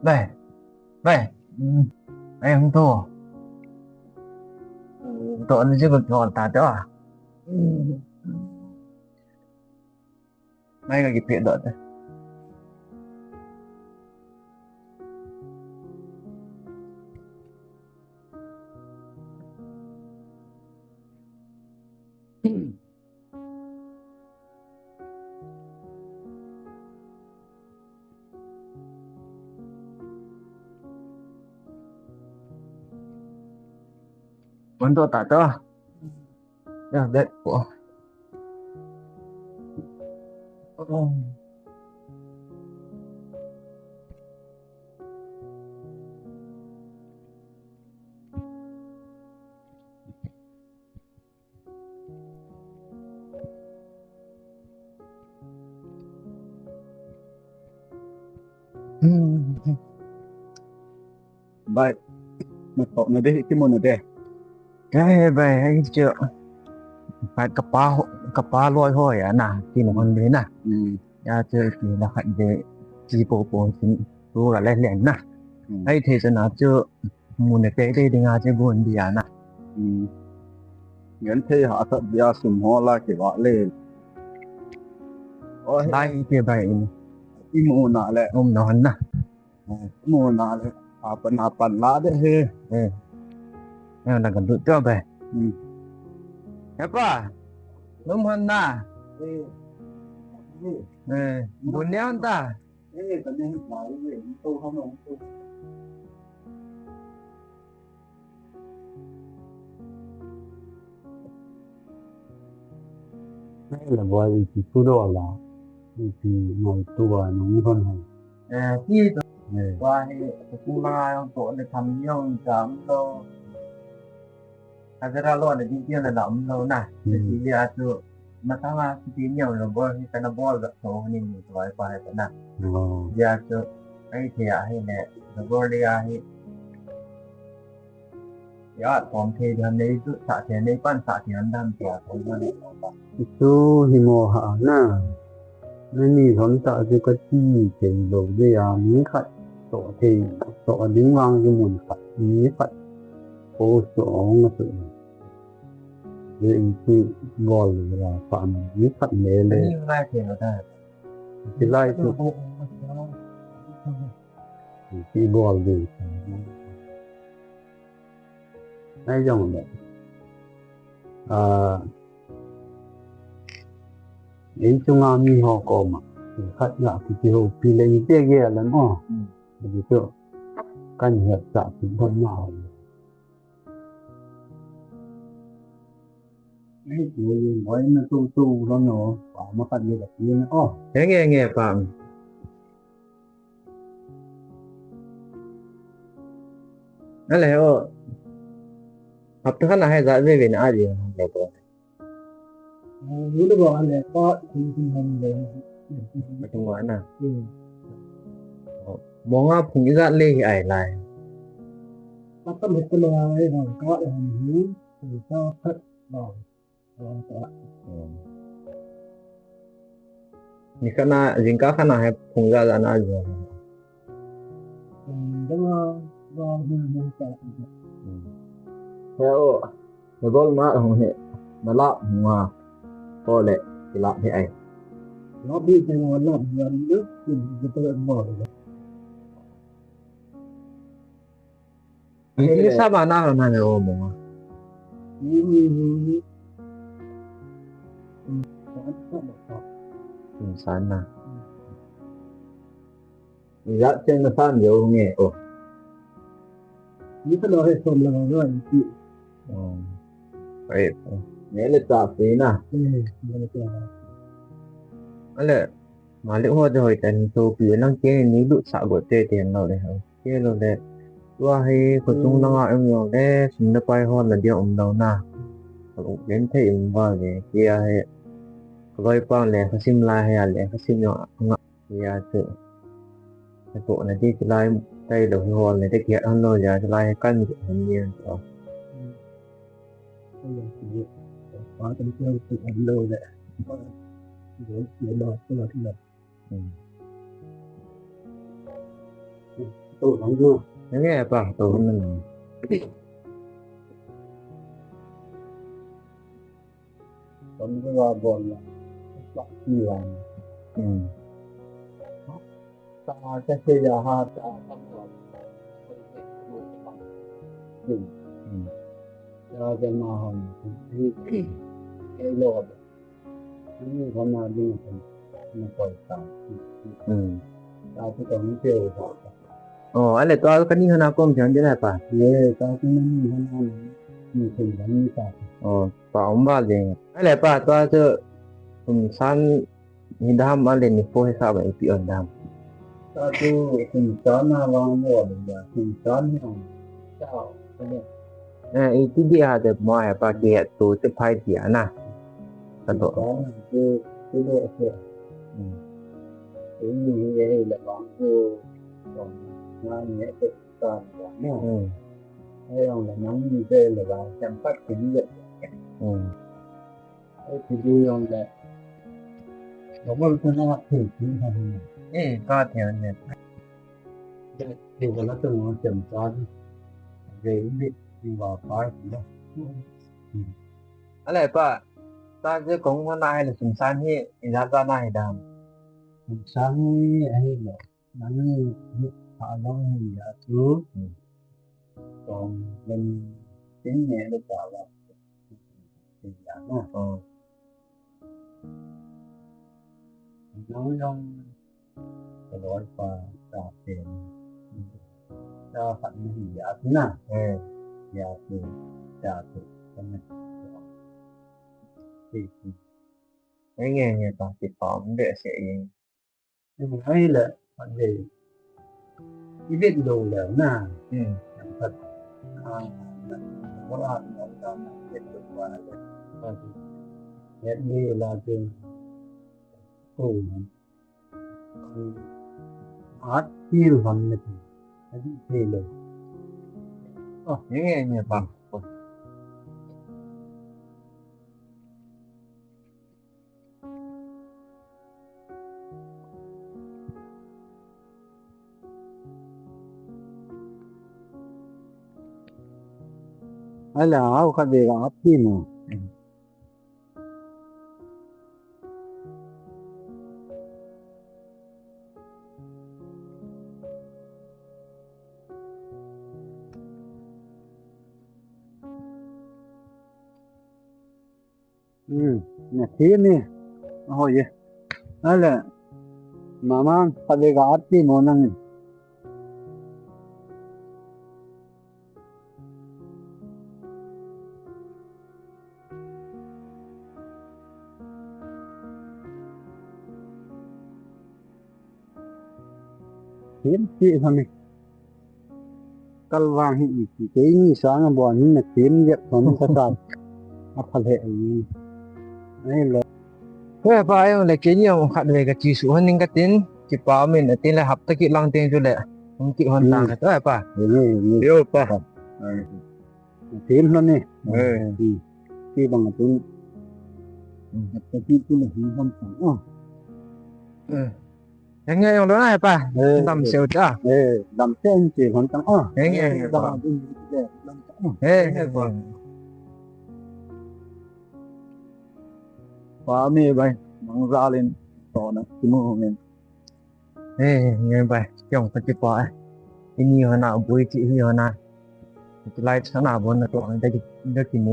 về về em thua tội nó chứ vực còn tạt đó à may là kịp hiện đợt vẫn tội tạt đó à đấy của vậy một tội này đi cái môn này đây cái về hay chưa phải cặp ba lôi thôi à nè khi mà con đến à ya chơi thì là hạnh về chỉ bộ thì tôi là lên lên nè hay thì sẽ nói chưa muốn để cái đây thì ngài chơi buồn đi à nèงั้นที่หาสัตว์ยาสุ่มหัวลาเกี่ยวกับเล่โอ้ย đây thì vậy อีโมนาแหละ ông nói nè โมนาแหละหาปันละได้เฮ้ em là cần tự cho về อืม hẹp à đúng hơn nè เอ้ย buồn nhớ ta เอ้ยตอนนี้หลายเรื่องตู้เขาลงตู้ đây là gọi là chỉ số độ là thì ngày tua nó như con này khi qua thì cũng là tổ để thăm nhau cảm đâu thật ra luôn là chính tiên là lắm lâu nè thì đi à chưa mà thằng là tí nhiều là bơ thì cái nó bơ gặp số nên mình nói qua này nè đi à chưa cái thì à hay nè là bơ đi à hay ya còn thì hắn ấy tự xả thì này quan xả thì hắn đang trẻ thôi mà itu himo ha na nên thốn tạo cho cái chi tiền đồ đây à miếng khát tổ thì tổ đứng ngang cái mồn khát miếng khát ô số nó tự vậy thì gọi là phạm miếng khát nhẹ cái lên như lai thì nó ta thì lại thì gọi gì nói dòng đấy ý chung là mi họ có mà khách ngạ thì chiều phi lên kia kia lắm à thì tượng căn hiệp dạ cũng không nào ấy thì nói nó tu nó bảo mà phải như vậy nó thế nghe phạm đó là học thức là hay dạy về ai gì để có nếu được gọi là có thì mình để trong ngoại nào món áp cũng dạy lên thì ảnh lại bắt tâm một cái lời rồi có là hiểu thì cho thật rồi ni kana jingka kana hay cũng dạy là gì đúng rồi mình sẽ theo nó có mà không hệ nó lạ mà có lẽ thì lạ thì ảnh nó bị cái nó làm gần nước thì tôi mở ini sama na na ngomong sana dạ trên nó san nhiều nghe những cái lời xong là rồi chị vậy nhớ là trả phí nè đó là mà liệu hoa rồi thành số phí năng kia nếu đủ xạo của tê tiền rồi đấy hả kia rồi đấy qua hay có chung năng ngại em nhiều đấy xin nó quay hơn là điều ông đầu nè cũng đến thì vào để kia hay rồi quang lẻ phát sim lai hay là lẻ phát sim nhỏ không ạ kia tự cái bộ này đi lai đây đầu hồn này đây kia ăn rồi giờ lai cân hơn nhiều rồi có cái chơi tự ăn đồ đấy để đo cái là tôi không luôn nghe pa tu mình còn cái vào bồn là bạn nhiều ta cái kia là ha ta không còn cho cái mà hồng thì cái lột như con nào đi nó còn tao tao cũng còn chưa họ ale to cái ni hana kom chang jena pa ye tao cũng muốn như thế nào như thế là như sao pa omba le ale pa to cho san ni dam ale ni po sa ba pi on dam tao tu tình toán nào vào mua được tình toán nào sao itu dia ada mo ha pa ke tu te phai dia na ka to có cái độ kia như vậy là bọn cô còn ngang nhẹ tự toàn là hay là nắng như thế là vào chăm phát kính vậy thì vui không là nó có cái nó thử chứ không ko theo ne thì nó từng nó chậm toán về biết đi vào phải đó ale pa ta je kong ma na le sum san hi ina ta na hi dam sáng hay là nắng họ nói gì là trước còn mình tiếng nhẹ được bảo là thì giảm nói không cái loại và trả tiền cho phận thì giả thế nào giả tiền trả tiền cho mình thì nghe pa ti phom de se nhưng mà hay là vấn đề cái việc đồ lớn nào thật có làm nó ta biết được qua là hiện như là trường tù art feel phần này thì là nghe pa hay là áo cái gì art feel nè thế nè hồi vậy hay là mama cái gì art feel năng kiếm chị thôi này calvang hiện cái như sáng là bọn nhưng mà kiếm việc của nó sao thật hệ đây là Kaya pa ayo le kenya mo khat le ka chi su han ning ka tin ki pa min na tin la hap ta ki lang tin ju le ong ki hon tang to pa như yo pa kiếm nó nè khi bằng cái cái là hình không yang nghe ông đó này pa làm siêu cha làm trên chỉ hoàn trắng nghe pa và mê bay mang ra lên to nó cái mô hình nghe pa chồng ka chi pa ini hana bui chi hi hana cái light sana bon na to ang da ki ni